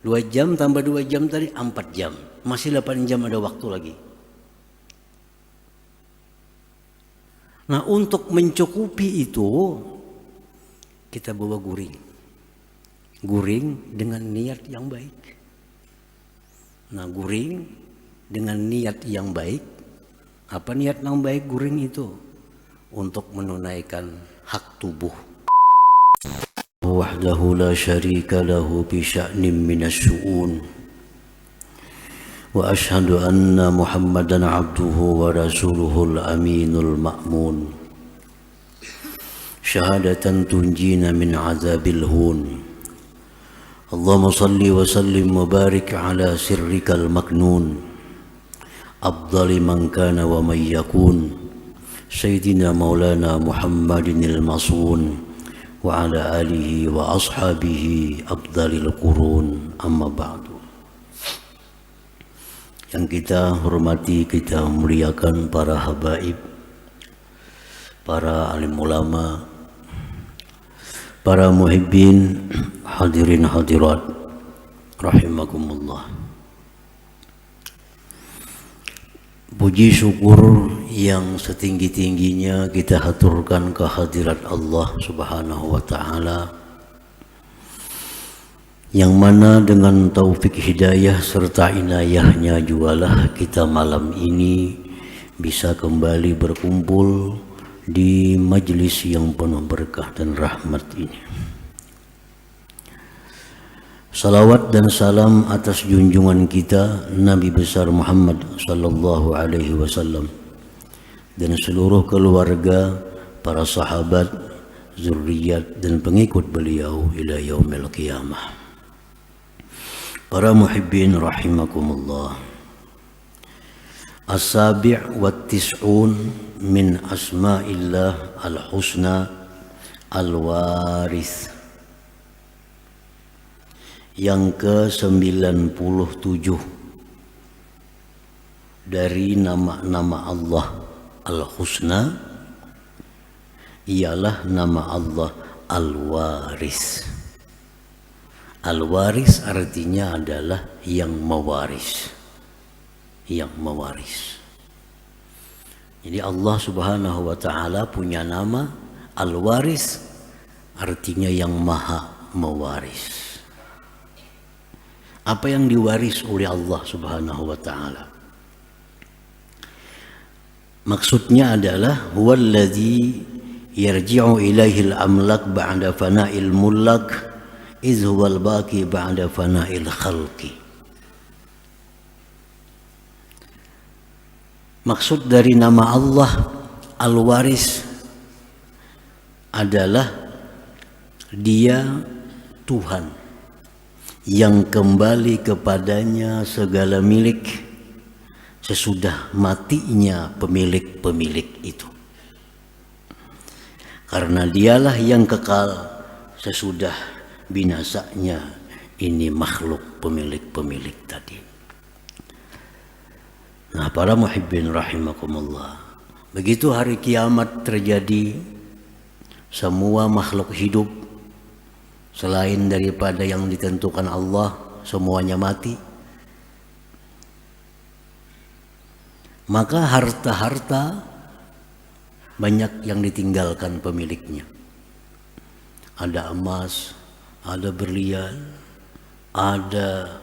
2 jam tambah 2 jam tadi 4 jam. Masih 8 jam ada waktu lagi. Nah, untuk mencukupi itu kita bawa guring. Guring dengan niat yang baik. Nah, guring dengan niat yang baik. Apa niat yang baik guring itu? Untuk menunaikan hak tubuh. Wahdahu la syarika lahu bi sya'nin minasyu'un. Wa ashhadu anna Muhammadan abduhu wa rasuluhul aminul ma'mun. Syahadatan tunjina min azabil hun. Allahumma salli wa sallim wa barik ala sirrikal maknun. Afdali man kana wa man yakun. Sayyidina Maulana Muhammadinil Masun. Wa ala alihi wa ashabihi afdalil qurun, amma ba'du. Yang kita hormati, kita muliakan para habaib, para alim ulama, para muhibbin, hadirin hadirat rahimakumullah. Puji syukur yang setinggi-tingginya kita haturkan kehadirat Allah Subhanahu wa ta'ala, yang mana dengan taufik hidayah serta inayahnya jugalah kita malam ini bisa kembali berkumpul di majlis yang penuh berkah dan rahmat ini. Salawat dan salam atas junjungan kita Nabi besar Muhammad sallallahu alaihi wasallam dan seluruh keluarga, para sahabat, zuriat dan pengikut beliau ila yaumil qiyamah. Para muhibbin rahimakumullah. As-sabi' wa tis'un min asma'illah al-husna al-warith. Yang ke-97 dari nama-nama Allah Al-Husna ialah nama Allah Al-Waris. Al-Waris artinya adalah yang mewaris. Yang mewaris. Jadi Allah Subhanahu wa ta'ala punya nama Al-Waris, artinya yang maha mewaris. Apa yang diwaris oleh Allah Subhanahu wa ta'ala? Maksudnya adalah huwallazi yarji'u ilaihil amlak ba'da fana'il mulak iz huwal baqi ba'da fana'il khalqi. Maksud dari nama Allah Al-Waris adalah Dia Tuhan yang kembali kepadanya segala milik sesudah matinya pemilik-pemilik itu. Karena dialah yang kekal sesudah binasanya ini makhluk pemilik-pemilik tadi. Nah, para muhibbin rahimakumullah, begitu hari kiamat terjadi, semua makhluk hidup selain daripada yang ditentukan Allah semuanya mati. Maka harta-harta banyak yang ditinggalkan pemiliknya. Ada emas, ada berlian, ada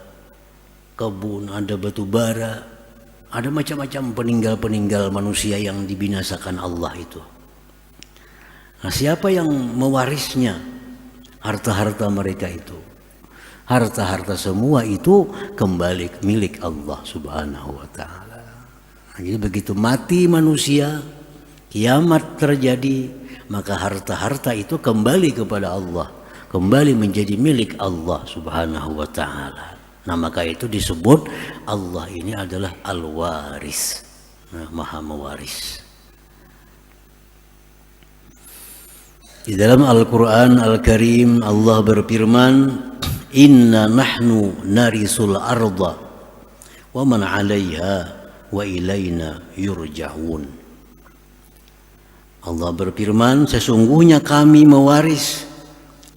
kebun, ada batu bara, ada macam-macam peninggal-peninggal manusia yang dibinasakan Allah itu. Nah, siapa yang mewarisnya? Harta-harta mereka itu, harta-harta semua itu kembali milik Allah Subhanahu wa ta'ala. Jadi begitu mati manusia, kiamat terjadi, maka harta-harta itu kembali kepada Allah, kembali menjadi milik Allah Subhanahu wa ta'ala. Nah, maka itu disebut Allah ini adalah Al-Waris, maha mewaris. Di dalam Al-Quran Al-Karim Allah berfirman, Inna nahnu narisul arda wa man 'alaiha wa ilaina yurja'un. Allah berfirman, sesungguhnya kami mewaris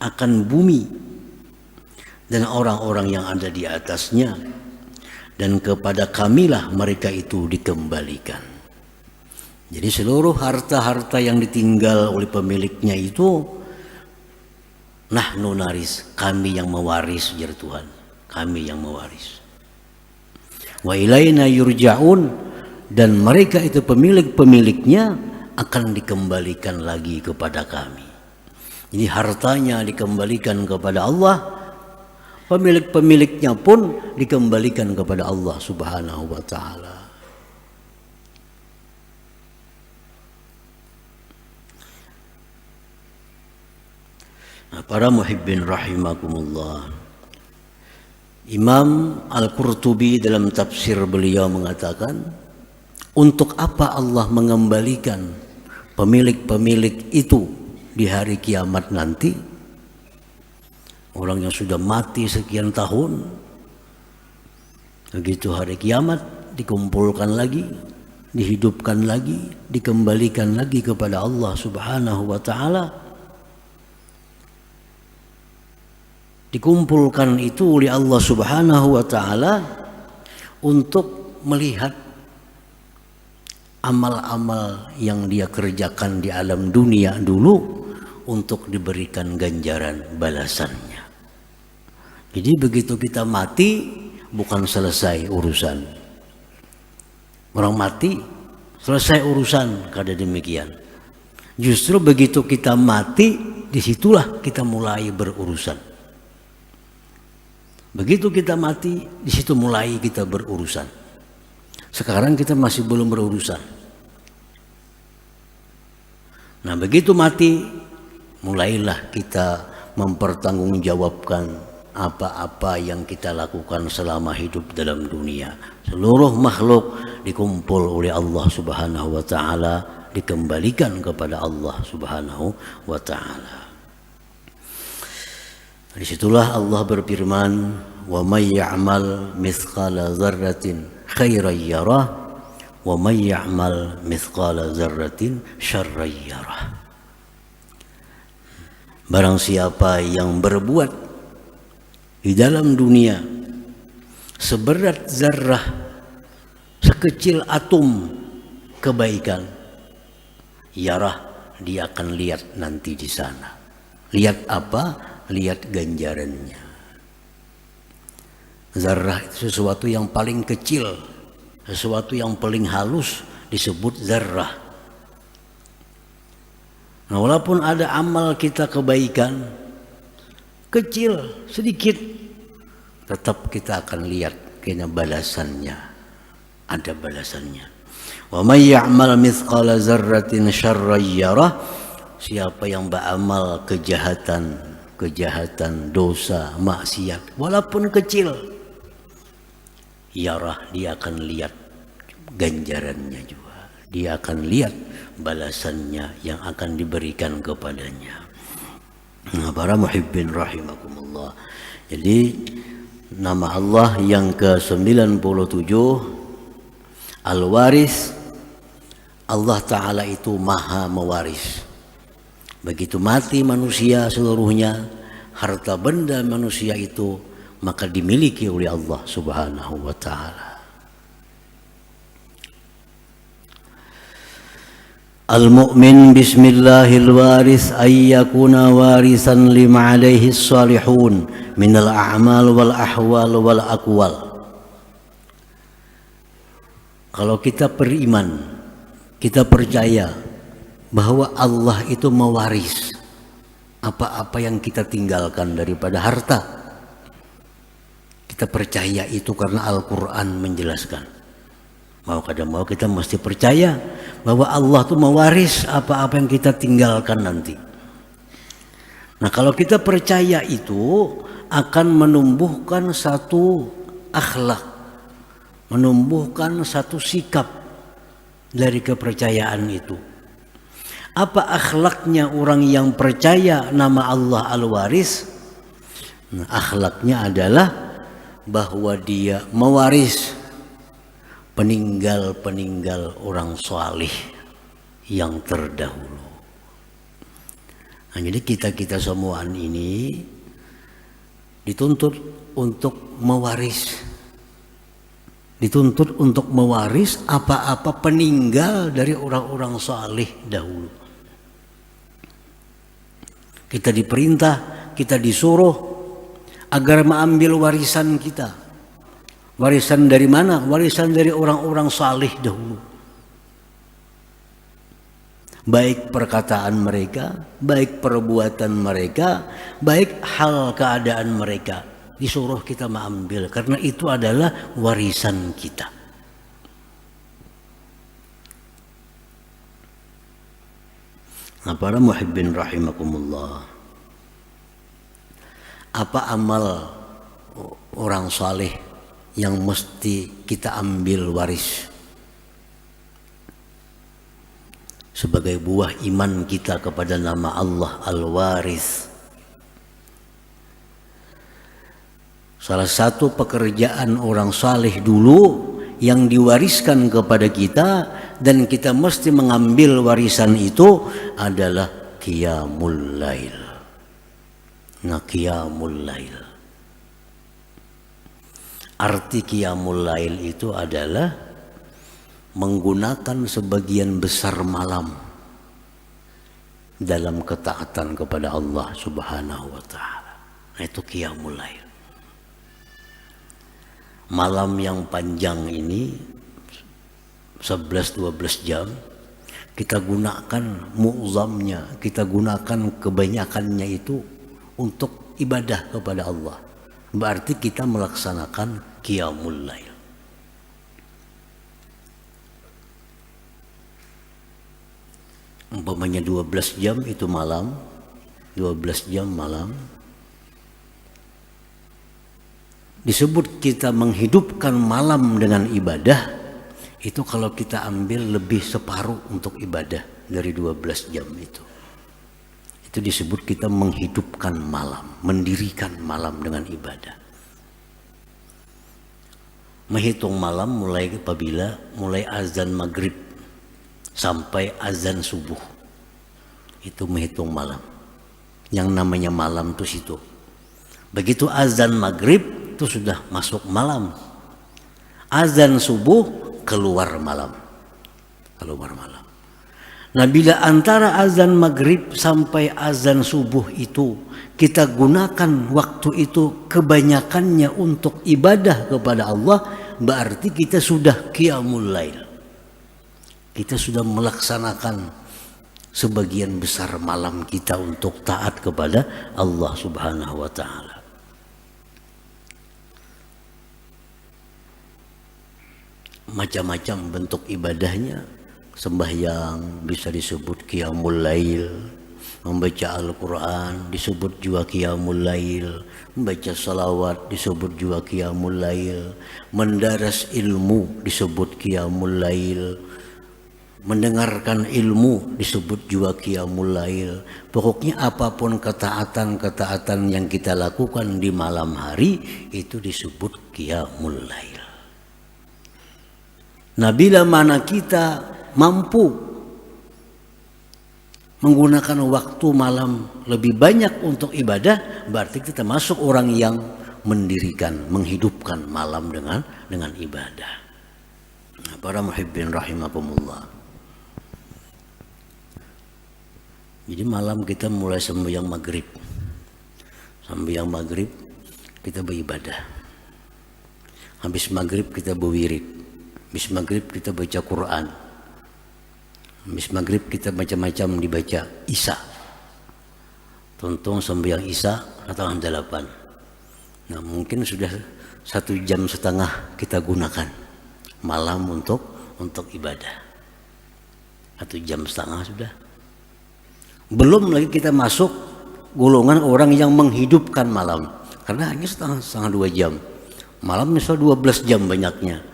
akan bumi dan orang-orang yang ada di atasnya, dan kepada kamilah mereka itu dikembalikan. Jadi seluruh harta-harta yang ditinggal oleh pemiliknya itu nahnu naris, kami yang mewaris, ujar Tuhan, kami yang mewaris. Wa ilaina yurja'un, dan mereka itu pemiliknya akan dikembalikan lagi kepada kami. Jadi hartanya dikembalikan kepada Allah, pemiliknya pun dikembalikan kepada Allah Subhanahu wa taala. Nah, para muhibbin rahimakumullah, Imam Al-Qurtubi dalam tafsir beliau mengatakan, untuk apa Allah mengembalikan pemilik-pemilik itu di hari kiamat nanti? Orang yang sudah mati sekian tahun, begitu hari kiamat dikumpulkan lagi, dihidupkan lagi, dikembalikan lagi kepada Allah Subhanahu wa taala. Dikumpulkan itu oleh Allah Subhanahu wa taala untuk melihat amal-amal yang dia kerjakan di alam dunia dulu untuk diberikan ganjaran balasannya. Jadi begitu kita mati bukan selesai urusan. Orang mati selesai urusan, kada demikian. Justru begitu kita mati, disitulah kita mulai berurusan. Begitu kita mati, disitu mulai kita berurusan. Sekarang kita masih belum berurusan. Nah, begitu mati, mulailah kita mempertanggungjawabkan apa-apa yang kita lakukan selama hidup dalam dunia. Seluruh makhluk dikumpul oleh Allah Subhanahu wa taala, dikembalikan kepada Allah Subhanahu wa taala. Disitulah Allah berfirman, wa may ya'mal mithqala dzarratin khairan yarah wa may ya'mal mithqala dzarratin syarran yarah. Barang siapa yang berbuat di dalam dunia seberat zarrah, sekecil atom kebaikan, yarah, dia akan lihat nanti di sana. Lihat apa? Lihat ganjarannya. Zarrah itu sesuatu yang paling kecil, sesuatu yang paling halus disebut zarrah. Nah, walaupun ada amal kita kebaikan kecil, sedikit, tetap kita akan lihat kena balasannya. Ada balasannya. Wa may ya'mal mithqala dzarratin syarran yarah, siapa yang beramal kejahatan, dosa, maksiat, walaupun kecil, yarah, dia akan lihat ganjarannya juga. Dia akan lihat balasannya yang akan diberikan kepadanya. Nah, para muhibbin rahimakumullah. Jadi nama Allah yang ke-97 Al-Waris, Allah Ta'ala itu maha mewaris. Begitu mati manusia seluruhnya, harta benda manusia itu maka dimiliki oleh Allah Subhanahu wa taala. Al-mu'min bismillahil waris ay yakuna warisan lima alaihi salihun minal a'mal wal ahwal wal aqwal. Kalau kita beriman, kita percaya bahwa Allah itu mewaris apa-apa yang kita tinggalkan daripada harta. Kita percaya itu karena Al-Quran menjelaskan. Mau kada mau kita mesti percaya bahwa Allah itu mewaris apa-apa yang kita tinggalkan nanti. Nah, kalau kita percaya itu akan menumbuhkan satu akhlak, menumbuhkan satu sikap dari kepercayaan itu. Apa akhlaknya orang yang percaya nama Allah Al-Waris? Nah, akhlaknya adalah bahwa dia mewaris peninggal-peninggal orang salih yang terdahulu. Nah, jadi kita semuaan ini dituntut untuk mewaris. Dituntut untuk mewaris apa-apa peninggal dari orang-orang saleh dahulu. Kita diperintah, kita disuruh agar mengambil warisan kita. Warisan dari mana? Warisan dari orang-orang saleh dahulu. Baik perkataan mereka, baik perbuatan mereka, baik hal keadaan mereka. Disuruh kita mengambil karena itu adalah warisan kita. Nah, para muhibbin rahimakumullah, apa amal orang saleh yang mesti kita ambil waris sebagai buah iman kita kepada nama Allah Al-Waris? Salah satu pekerjaan orang saleh dulu yang diwariskan kepada kita dan kita mesti mengambil warisan itu adalah qiyamul lail. Nah, qiyamul lail. Arti qiyamul lail itu adalah menggunakan sebagian besar malam dalam ketaatan kepada Allah Subhanahu wa taala. Nah, itu qiyamul lail. Malam yang panjang ini 11-12 jam kita gunakan mu'zamnya, kita gunakan kebanyakannya itu untuk ibadah kepada Allah. Berarti kita melaksanakan qiyamul lail. Umpamanya 12 jam itu malam, 12 jam malam. Disebut kita menghidupkan malam dengan ibadah, itu kalau kita ambil lebih separuh untuk ibadah dari 12 jam itu. Itu disebut kita menghidupkan malam, mendirikan malam dengan ibadah. Menghitung malam mulai apabila mulai azan maghrib sampai azan subuh. Itu menghitung malam. Yang namanya malam itu situ. Begitu azan maghrib itu sudah masuk malam. Azan subuh keluar malam. Keluar malam. Nah, bila antara azan maghrib sampai azan subuh itu kita gunakan waktu itu kebanyakannya untuk ibadah kepada Allah, berarti kita sudah qiyamul lail. Kita sudah melaksanakan sebagian besar malam kita untuk taat kepada Allah Subhanahu wa taala. Macam-macam bentuk ibadahnya. Sembahyang bisa disebut qiyamul lail, membaca Al-Quran disebut juga qiyamul lail, membaca salawat disebut juga qiyamul lail, mendaras ilmu disebut qiyamul lail, mendengarkan ilmu disebut juga qiyamul lail. Pokoknya apapun ketaatan-ketaatan yang kita lakukan di malam hari itu disebut qiyamul lail. Nah, bila mana kita mampu menggunakan waktu malam lebih banyak untuk ibadah, berarti kita masuk orang yang mendirikan, menghidupkan malam dengan ibadah. Nah, para muhibbin rahimakumullah. Jadi malam kita mulai sembahyang maghrib. Sembahyang maghrib kita beribadah. Habis maghrib kita berwirid. Habis maghrib kita baca Quran. Habis maghrib kita macam-macam dibaca Isya. Tonton sembahyang Isya atau 8. Nah, mungkin sudah 1,5 jam kita gunakan malam untuk ibadah. 1,5 jam sudah. Belum lagi kita masuk golongan orang yang menghidupkan malam. Karena hanya setengah 2 jam. Malam misal 12 jam banyaknya.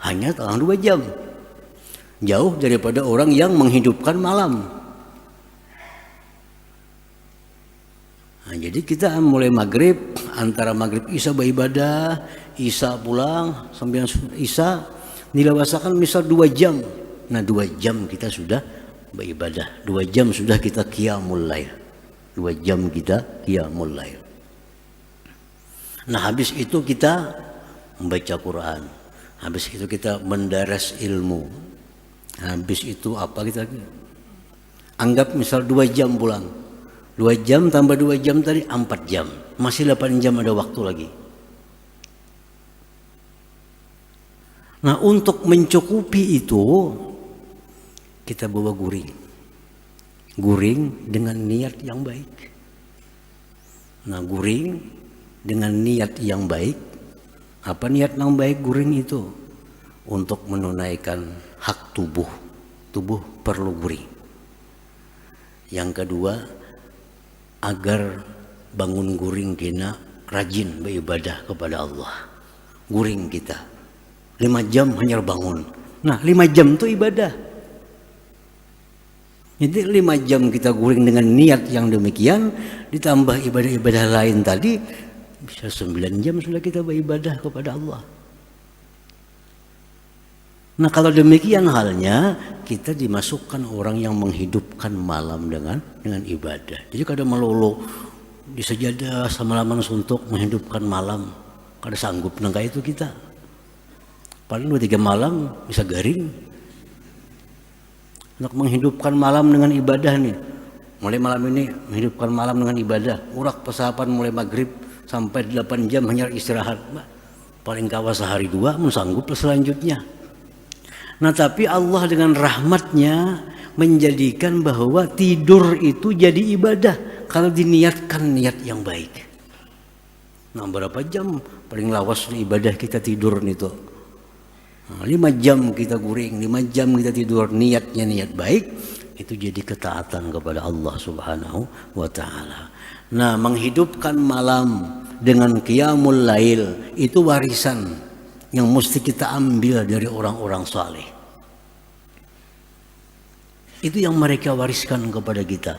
Hanya setengah 2 jam. Jauh daripada orang yang menghidupkan malam. Nah, jadi kita mulai maghrib, antara maghrib Isya beribadah, Isya pulang, sambil Isya dilawasakan misal 2 jam. Nah, 2 jam kita sudah beribadah. 2 jam sudah kita qiyamul lail. 2 jam kita qiyamul lail. Nah habis itu kita membaca Quran, habis itu kita mendaras ilmu, habis itu apa kita anggap misal 2 jam pulang, 2 jam tambah 2 jam tadi 4 jam, masih 8 jam ada waktu lagi. Nah untuk mencukupi itu kita bawa guring dengan niat yang baik. Nah guring dengan niat yang baik, apa niat yang baik guring itu? Untuk menunaikan hak tubuh perlu guring. Yang kedua, agar bangun guring kita rajin beribadah kepada Allah. Guring kita 5 jam hanya bangun. Nah 5 jam itu ibadah. Jadi 5 jam kita guring dengan niat yang demikian, ditambah ibadah-ibadah lain tadi, bisa 9 jam sudah kita beribadah kepada Allah. Nah kalau demikian halnya, kita dimasukkan orang yang menghidupkan malam dengan ibadah. Jadi kada melulu di sajadah semalaman suntuk menghidupkan malam, kada sanggup nangka itu kita. Paling 2-3 malam bisa garing. Untuk menghidupkan malam dengan ibadah nih, mulai malam ini menghidupkan malam dengan ibadah, urak pesapan mulai maghrib sampai 8 jam hanya istirahat, paling kawas sehari 2 sanggup selanjutnya. Nah tapi Allah dengan rahmatnya menjadikan bahwa tidur itu jadi ibadah kalau diniatkan niat yang baik. Nah berapa jam paling lawas ibadah kita tidur nih tuh. 5 jam kita guring, 5 jam kita tidur, niatnya niat baik, itu jadi ketaatan kepada Allah Subhanahu wa Ta'ala. Nah menghidupkan malam dengan qiyamul lail itu warisan yang mesti kita ambil dari orang-orang saleh. Itu yang mereka wariskan kepada kita,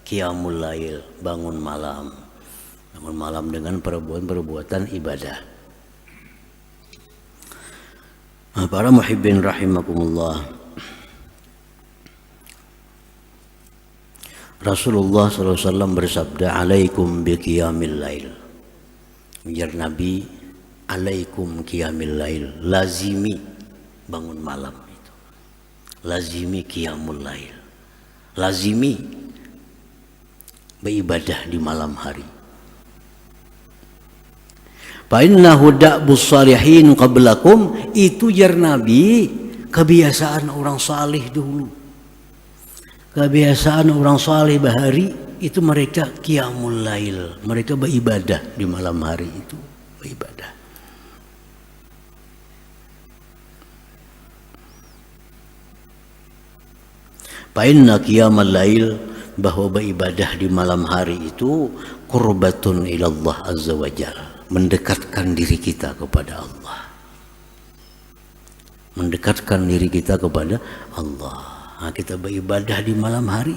qiyamul lail, bangun malam dengan perbuatan ibadah. Nah, para muhibbin rahimakumullah, Rasulullah SAW bersabda, alaikum bi qiyamil lail. Ujar Nabi, alaikum qiyamil lail, lazimi bangun malam itu, lazimi qiyamul lail, lazimi beribadah di malam hari. Fa innahu da'bus salihin qablakum, itu jar Nabi kebiasaan orang saleh dulu. Kebiasaan orang saleh bahari itu mereka qiyamul lail, mereka beribadah di malam hari itu, beribadah. Fa inna qiyamal lail, bahwa beribadah di malam hari itu qurbatun ilallah azza wajalla, mendekatkan diri kita kepada Allah, mendekatkan diri kita kepada Allah. Nah, kita beribadah di malam hari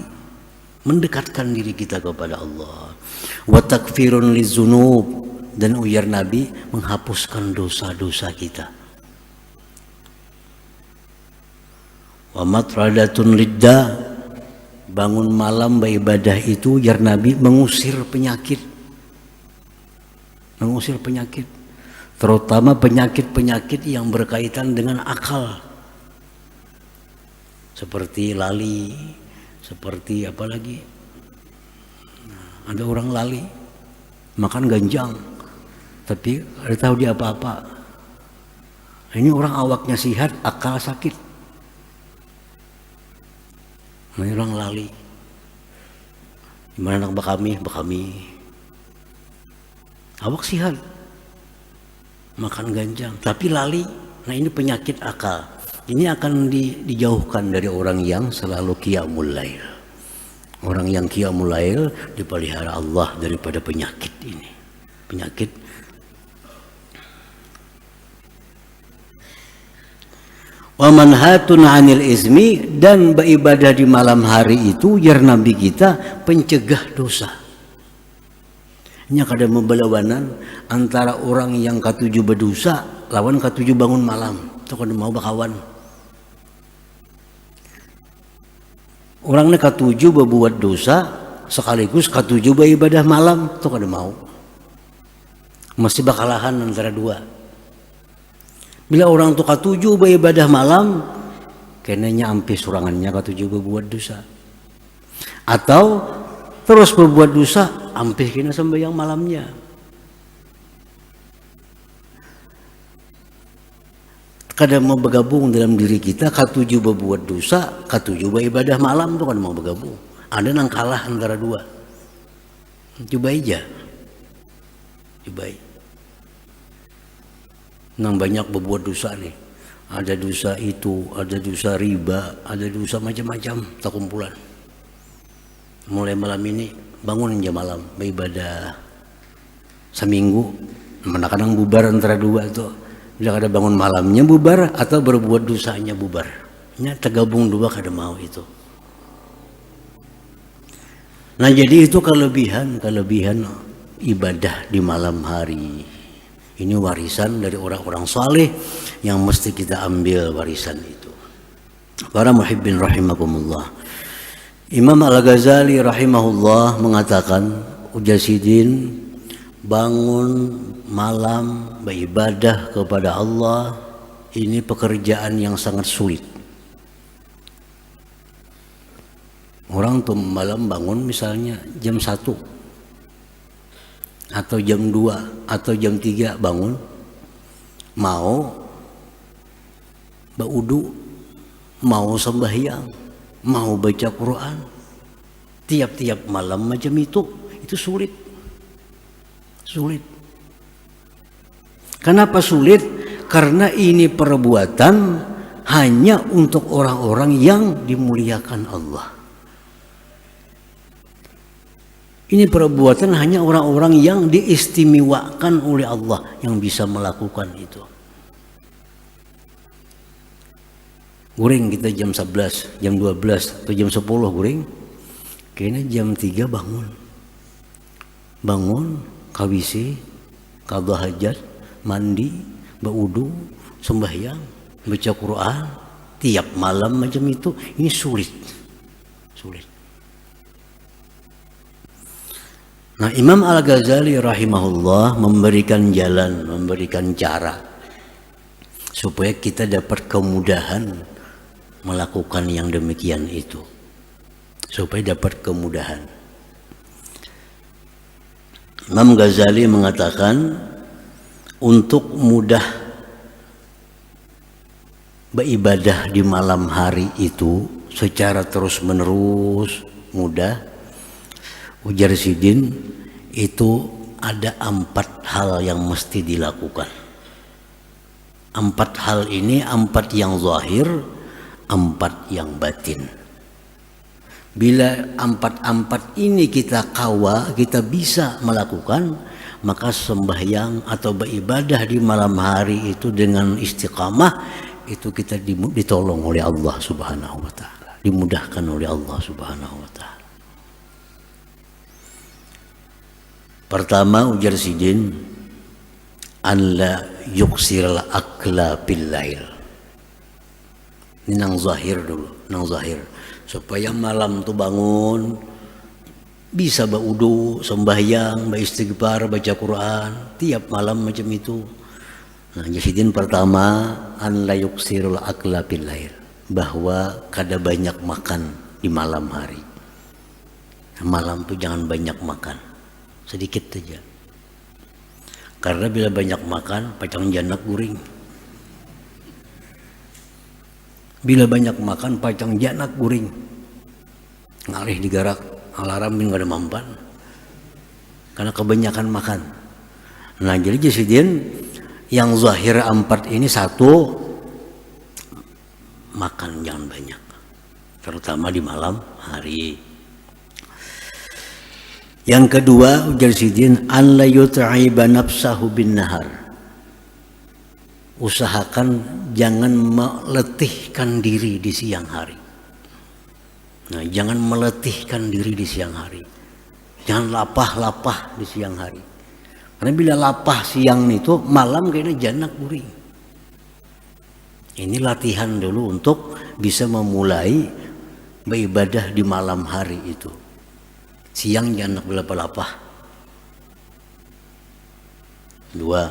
mendekatkan diri kita kepada Allah. Wa takfirun lizunub, dan ujar Nabi menghapuskan dosa-dosa kita. Wa matradatun lidda, bangun malam beribadah itu ujar Nabi mengusir penyakit, mengusir penyakit, terutama penyakit-penyakit yang berkaitan dengan akal, seperti lali, seperti apa lagi, ada orang lali makan ganjang tapi ada tahu dia apa-apa. Ini orang awaknya sehat, akal sakit. Ini orang lali. Gimana anak bakami awak sehat, makan ganjang tapi lali. Nah ini penyakit akal. Ini akan dijauhkan dari orang yang selalu qiyamul lail. Orang yang qiyamul lail dipelihara Allah daripada penyakit ini, penyakit. Wa manhatun 'anil izmi, dan beribadah di malam hari itu jar Nabi kita pencegah dosa. Ini kada membelawanan antara orang yang katuju berdosa lawan katuju bangun malam, itu kada mau bakawan. Orangnya katuju berbuat dosa sekaligus katuju beribadah malam, itu kada mau. Mesti bakalahan antara dua. Bila orang tu katuju beribadah malam, kenanya ampe surangannya katuju berbuat dosa. Atau terus berbuat dosa, ampe kena sembahyang malamnya. Kadang mau bergabung dalam diri kita, katuju berbuat dosa, katuju beribadah malam tu kan mau bergabung. Ada nang kalah antara dua. Coba aja. Coba. Nang banyak berbuat dosa nih. Ada dosa itu, ada dosa riba, ada dosa macam-macam terkumpulan. Mulai malam ini bangun jam malam beribadah seminggu, kadang bubar antara dua tuh. Bila ada bangun malamnya bubar atau berbuat dosanya bubar. Nya tergabung dua kada mau itu. Nah jadi itu kelebihan ibadah di malam hari. Ini warisan dari orang-orang saleh yang mesti kita ambil warisan itu. Para muhibbin rahimakumullah. Imam Al-Ghazali rahimahullah mengatakan, ujar sidin, bangun malam beribadah kepada Allah ini pekerjaan yang sangat sulit. Orang tuh malam bangun misalnya jam 1 atau jam 2 atau jam 3 bangun, mau berwudu, mau sembahyang, mau baca Quran, tiap-tiap malam macam itu sulit. Sulit. Kenapa sulit? Karena ini perbuatan hanya untuk orang-orang yang dimuliakan Allah. Ini perbuatan hanya orang-orang yang diistimewakan oleh Allah yang bisa melakukan itu. Guring kita jam 11, jam 12 atau jam 10 guring. Kayaknya jam 3 bangun. Bangun, kawisi, qadha hajat, mandi, berwudu, sembahyang, baca Quran tiap malam macam itu, ini sulit. Sulit. Nah, Imam Al-Ghazali rahimahullah memberikan jalan, memberikan cara supaya kita dapat kemudahan melakukan yang demikian itu. Supaya dapat kemudahan. Imam Ghazali mengatakan untuk mudah beribadah di malam hari itu secara terus-menerus mudah, ujar sidin, itu ada 4 hal yang mesti dilakukan. 4 hal ini, 4 yang zahir, 4 yang batin. Bila 4 ini kita kita bisa melakukan, maka sembahyang atau beribadah di malam hari itu dengan istiqamah, itu kita ditolong oleh Allah Subhanahu wa ta'ala, dimudahkan oleh Allah Subhanahu wa ta'ala. Pertama, ujar sidin, an la yuksiral akla bil lail. Ini nang zahir dulu, nang zahir. Supaya malam tuh bangun bisa berwudu, sembahyang, beristighfar, baca Quran tiap malam macam itu. Nah, sidin pertama, an la yuksirul akla bil lail, bahwa kada banyak makan di malam hari. Malam tuh jangan banyak makan. Sedikit saja. Karena bila banyak makan, pacang janak guring. Bila banyak makan, pacang janak guring. Ngalih digarak, alarm bin gak ada mampan. Karena kebanyakan makan. Nah, jadi jasidin yang zahir 4 ini, 1, makan jangan banyak. Terutama di malam hari. Yang kedua, ujar sidin, an la yut'iba nafsahu bin nahar. Usahakan jangan meletihkan diri di siang hari. Nah, jangan meletihkan diri di siang hari. Jangan lapah-lapah di siang hari. Karena bila lapah siang itu, malam kayaknya janak guring. Ini latihan dulu untuk bisa memulai beribadah di malam hari itu. Siang jangan berlapah-lapah. Dua.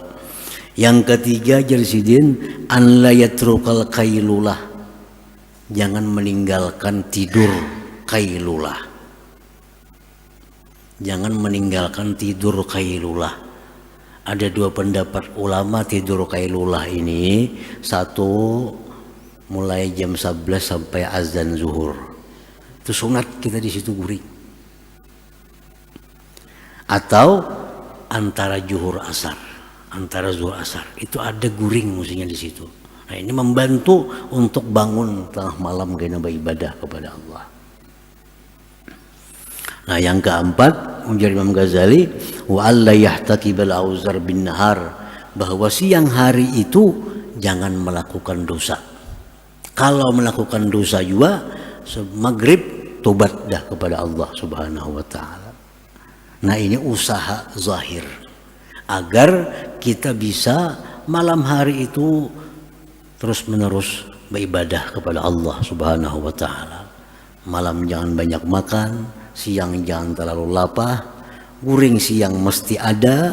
Yang ketiga Jersidin, an la yatrukal qailulah. Jangan meninggalkan tidur qailulah. Jangan meninggalkan tidur qailulah. Ada dua pendapat ulama tidur qailulah ini. Satu, mulai jam 11 sampai azan zuhur. Itu sunat kita di situ guring. Atau antara zuhur asar, antara zuhur asar itu ada guring mestinya di situ. Nah, ini membantu untuk bangun tengah malam karena beribadah kepada Allah. Nah, yang keempat ujar Imam Ghazali, wa alla yahtakibal auzar bin nahar, bahwa siang hari itu jangan melakukan dosa. Kalau melakukan dosa juga maghrib tobat dah kepada Allah Subhanahu wa taala. Nah, ini usaha zahir agar kita bisa malam hari itu terus menerus beribadah kepada Allah Subhanahu wa taala. Malam jangan banyak makan, siang jangan terlalu lapar, guring siang mesti ada.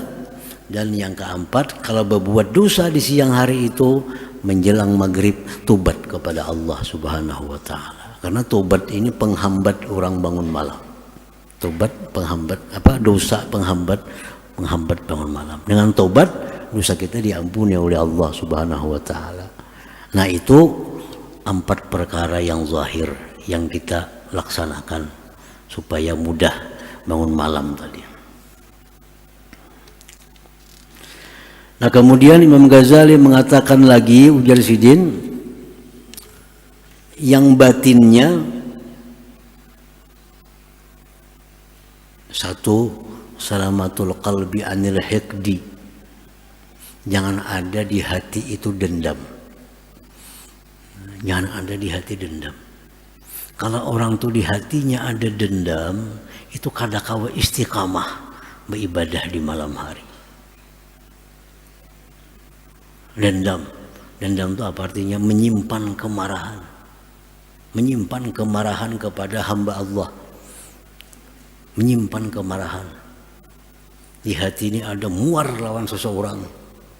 Dan yang keempat, kalau berbuat dosa di siang hari itu menjelang maghrib tobat kepada Allah Subhanahu wa taala. Karena tobat ini penghambat orang bangun malam. Tobat penghambat dosa penghambat bangun malam. Dengan tobat dosa kita diampuni oleh Allah Subhanahu wa taala. Nah, itu 4 perkara yang zahir yang kita laksanakan supaya mudah bangun malam tadi. Nah, kemudian Imam Ghazali mengatakan lagi, ujar Sidin, yang batinnya satu, salamatul qalbi anil hiqdi. Jangan ada di hati itu dendam. Jangan ada di hati dendam. Kalau orang tuh di hatinya ada dendam, itu kadakawa istiqamah beribadah di malam hari. Dendam itu apa artinya? Menyimpan kemarahan. Menyimpan kemarahan kepada hamba Allah. Menyimpan kemarahan. Di hati ini ada muar lawan seseorang.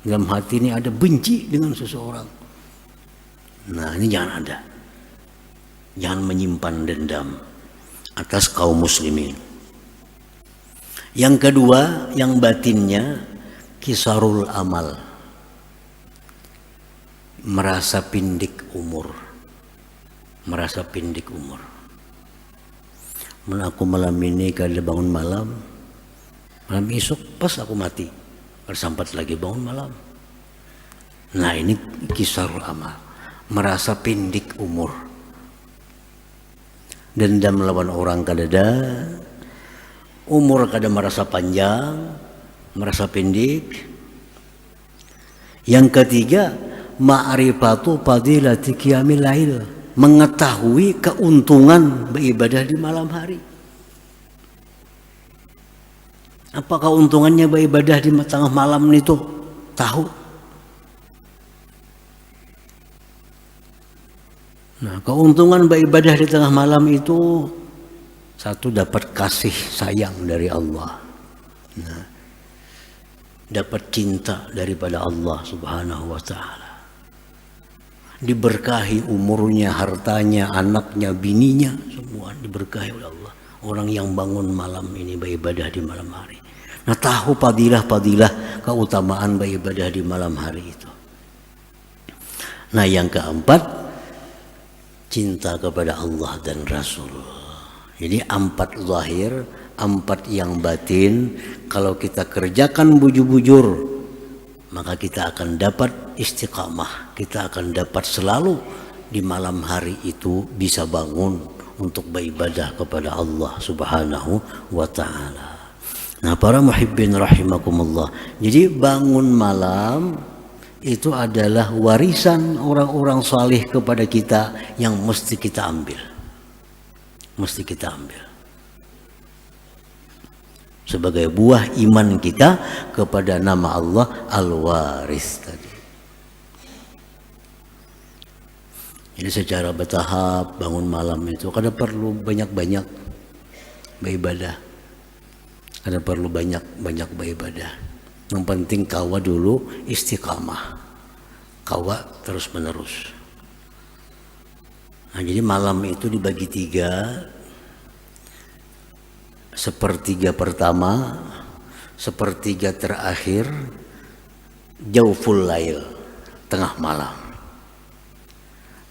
Dalam hati ini ada benci dengan seseorang. Nah, ini jangan ada. Jangan menyimpan dendam atas kaum muslimin. Yang kedua, yang batinnya kisarul amal. Merasa pindik umur. Merasa pindik umur. Aku malam ini kada bangun malam. Malam esok pas aku mati. Bersampat lagi bangun malam. Nah, ini kisarul amal. Merasa pindik umur. Dendam lawan orang kadada, umur kada merasa panjang, merasa pendek. Yang ketiga, ma'rifatu fadilati qiyamil lail, mengetahui keuntungan beribadah di malam hari. Apa keuntungannya beribadah di tengah malam itu? Tahu. Nah, keuntungan beribadah di tengah malam itu satu, dapat kasih sayang dari Allah. Nah, dapat cinta daripada Allah Subhanahu wa taala. Diberkahi umurnya, hartanya, anaknya, bininya, semua diberkahi oleh Allah. Orang yang bangun malam ini beribadah di malam hari. Nah, tahu fadilah keutamaan beribadah di malam hari itu. Nah, yang keempat, cinta kepada Allah dan Rasul. Jadi 4 zahir, 4 yang batin. Kalau kita kerjakan bujur-bujur, maka kita akan dapat istiqamah. Kita akan dapat selalu di malam hari itu bisa bangun untuk beribadah kepada Allah Subhanahu wa ta'ala. Nah, para muhibbin rahimakumullah. Jadi bangun malam itu adalah warisan orang-orang saleh kepada kita yang mesti kita ambil. Mesti kita ambil. Sebagai buah iman kita kepada nama Allah Al-Waris tadi. Jadi secara bertahap bangun malam itu kada perlu banyak-banyak beribadah. Kada perlu banyak-banyak beribadah. Yang penting kawa dulu istiqamah, kawa terus menerus. Nah, jadi malam itu dibagi 3, sepertiga pertama, sepertiga terakhir, jauful lail, tengah malam.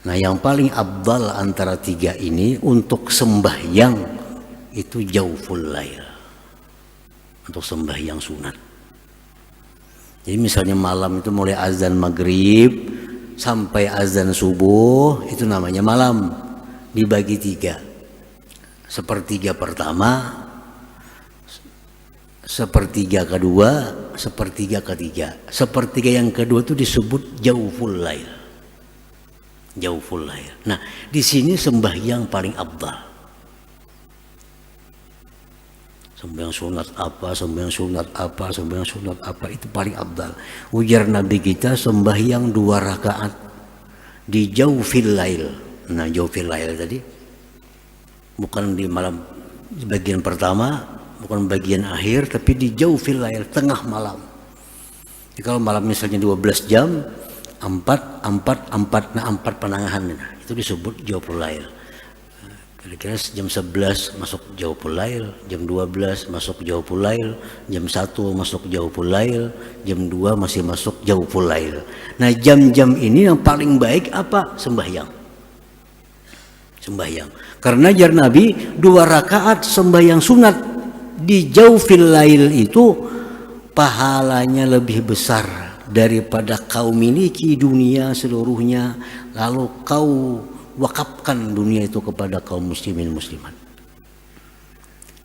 Nah, yang paling afdal antara 3 ini untuk sembahyang itu jauful lail, untuk sembahyang sunat. Jadi misalnya malam itu mulai azan maghrib sampai azan subuh, itu namanya malam, dibagi 3. Sepertiga pertama, sepertiga kedua, sepertiga ketiga. Sepertiga yang kedua itu disebut jauful lail. Jauful lail. Nah, di sini sembahyang paling afdal. Sembahyang sunat apa, sembahyang sunat apa, sembahyang sunat apa, itu paling afdal. Ujar Nabi kita sembahyang 2 rakaat di jaufil lail. Nah, jaufil lail tadi bukan di malam, di bagian pertama, bukan bagian akhir, tapi di jaufil lail, tengah malam. Jadi kalau malam misalnya 12 jam, 4 penangahan, itu disebut jaufil lail. Kira-kira jam 11 masuk jauful lail, jam 12 masuk jauful lail, jam 1 masuk jauful lail, jam 2 masih masuk jauful lail. Nah, jam-jam ini yang paling baik apa? Sembahyang. Sembahyang. Karena jar Nabi 2 rakaat sembahyang sunat di jaufil lail itu pahalanya lebih besar daripada kau miliki dunia seluruhnya lalu kau wakafkan dunia itu kepada kaum muslimin muslimat.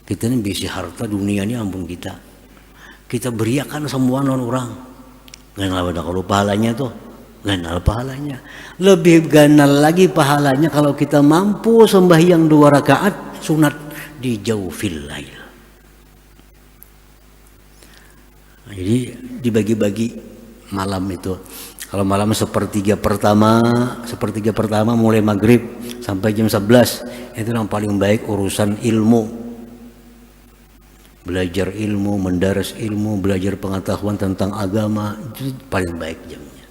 Kita ini bisi harta dunia ini, ampun, kita beriakan semua non orang. Ganal kalau pahalanya tuh, ganal pahalanya. Lebih ganal lagi pahalanya kalau kita mampu sembahyang 2 rakaat sunat di jaufil lail. Nah, jadi dibagi-bagi malam itu. Kalau malam sepertiga pertama mulai maghrib sampai jam 11, itu yang paling baik urusan ilmu. Belajar ilmu, mendaras ilmu, belajar pengetahuan tentang agama, itu paling baik jamnya.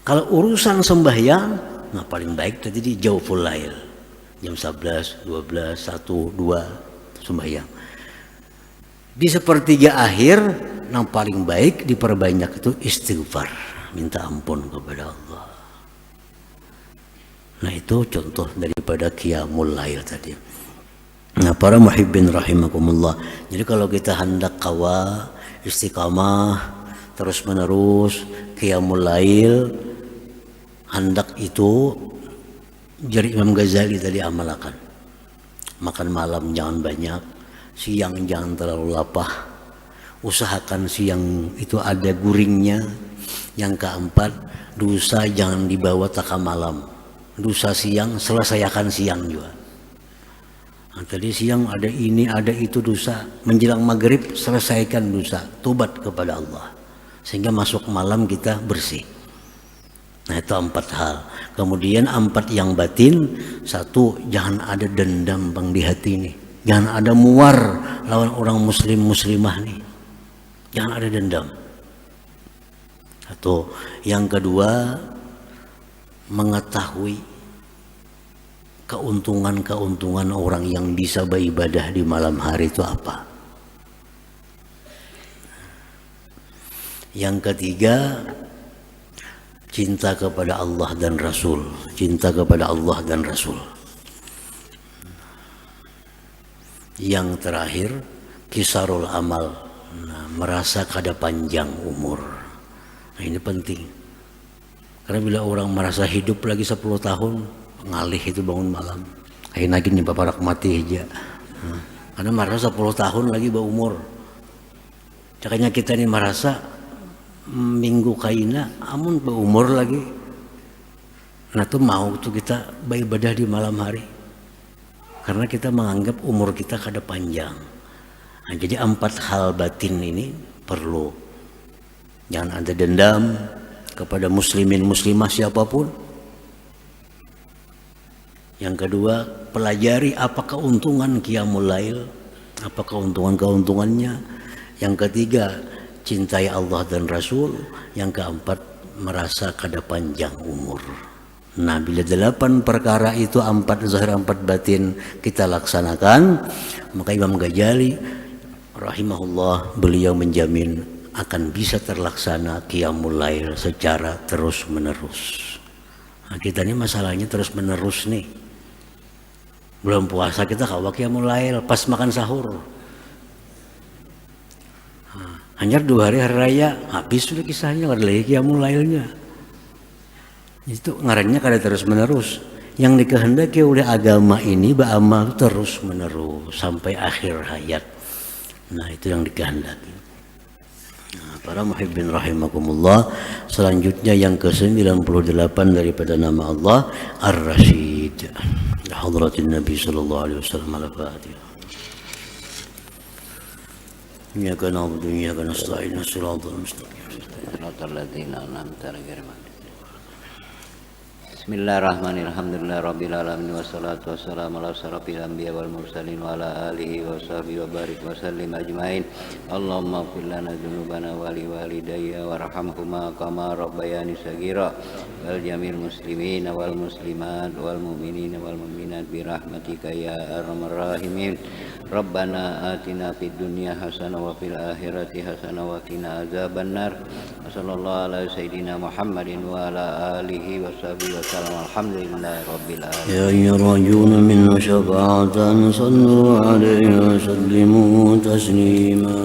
Kalau urusan sembahyang, nah paling baik tadi di jauful lail. Jam 11, 12, 1, 2 sembahyang. Di sepertiga akhir, yang paling baik diperbanyak itu istighfar, minta ampun kepada Allah. Nah, itu contoh daripada qiyamul lail tadi. Nah, para muhibbin rahimakumullah. Jadi kalau kita hendak qawa, istiqamah, terus menerus qiyamul lail, hendak itu dari Imam Ghazali tadi amalkan. Makan malam jangan banyak, siang jangan terlalu lapah. Usahakan siang itu ada guringnya. Yang keempat, dosa jangan dibawa taka malam. Dosa siang, selesaikan siang juga. Nah, tadi siang ada ini, ada itu dosa. Menjelang maghrib, selesaikan dosa. Tobat kepada Allah. Sehingga masuk malam kita bersih. Nah, itu 4 hal. Kemudian 4 yang batin. 1, jangan ada dendam bang di hati ini. Jangan ada muar lawan orang muslim muslimah nih. Jangan ada dendam. Atau yang kedua, mengetahui keuntungan-keuntungan orang yang bisa beribadah di malam hari itu apa. Yang ketiga, cinta kepada Allah dan Rasul. Cinta kepada Allah dan Rasul. Yang terakhir, kisarul amal. Nah, merasa kada panjang umur. Nah, ini penting. Karena bila orang merasa hidup lagi 10 tahun, ngalih itu bangun malam. Kayak lagi nih bapak mati aja. Nah, karena merasa 10 tahun lagi berumur. Makanya kita ini merasa minggu kaina amun berumur lagi. Nah, tuh mau tuh kita beribadah di malam hari. Karena kita menganggap umur kita kada panjang. Nah, jadi 4 hal batin ini perlu. Jangan ada dendam kepada muslimin muslimah siapapun. Yang kedua, pelajari apa keuntungan qiyamul lail, apa keuntungan-keuntungannya. Yang ketiga, cintai Allah dan Rasul. Yang keempat, merasa kada panjang umur. Nah, bila 8 perkara itu, 4 zahir 4 batin kita laksanakan, maka Imam Ghazali rahimahullah beliau menjamin akan bisa terlaksana qiyamul lail secara terus menerus. Nah, kita ini masalahnya terus menerus nih. Belum puasa kita kawa qiyamul lail pas makan sahur. Hanya 2 hari raya habis sudah kisahnya, ada lagi qiyamul lailnya. Itu ngarannya kada terus menerus. Yang dikehendaki oleh agama ini beramal terus menerus sampai akhir hayat. Nah, itu yang dikehendaki. Nah, para muhibbin rahimakumullah, selanjutnya yang ke-98 daripada nama Allah Ar-Rasyid. Hadratin Nabi sallallahu alaihi wasallam al-Fatihah. Iyyaka na'budu wa iyyaka nasta'in shiratal mustaqim shiratal ladzina an'amta 'alaihim. Bismillahirrahmanirrahim. Alhamdulillahirabbil alamin wassalatu wassalamu ala asyrafil anbiya wal mursalin wa ala alihi wa sahbihi wa barik wa sallim ajmain. Allahumma ighfir lana dzunubana wa li walidayya warhamhuma kama rabbayani shaghira wal jamil muslimin wal muslimat wal mu'minin wal mu'minat bi rahmatika ya arhamar rahimin. Rabbana atina fid dunya hasanah wa fil akhirati hasanah wa qina adzabannar. Sallallahu ala sayyidina Muhammadin wa ala alihi wa sahbihi wa sallam. Alhamdulillahi rabbil alamin. Ya yarjuna minna syafa'atan sallu alaihi wa sallimu taslima.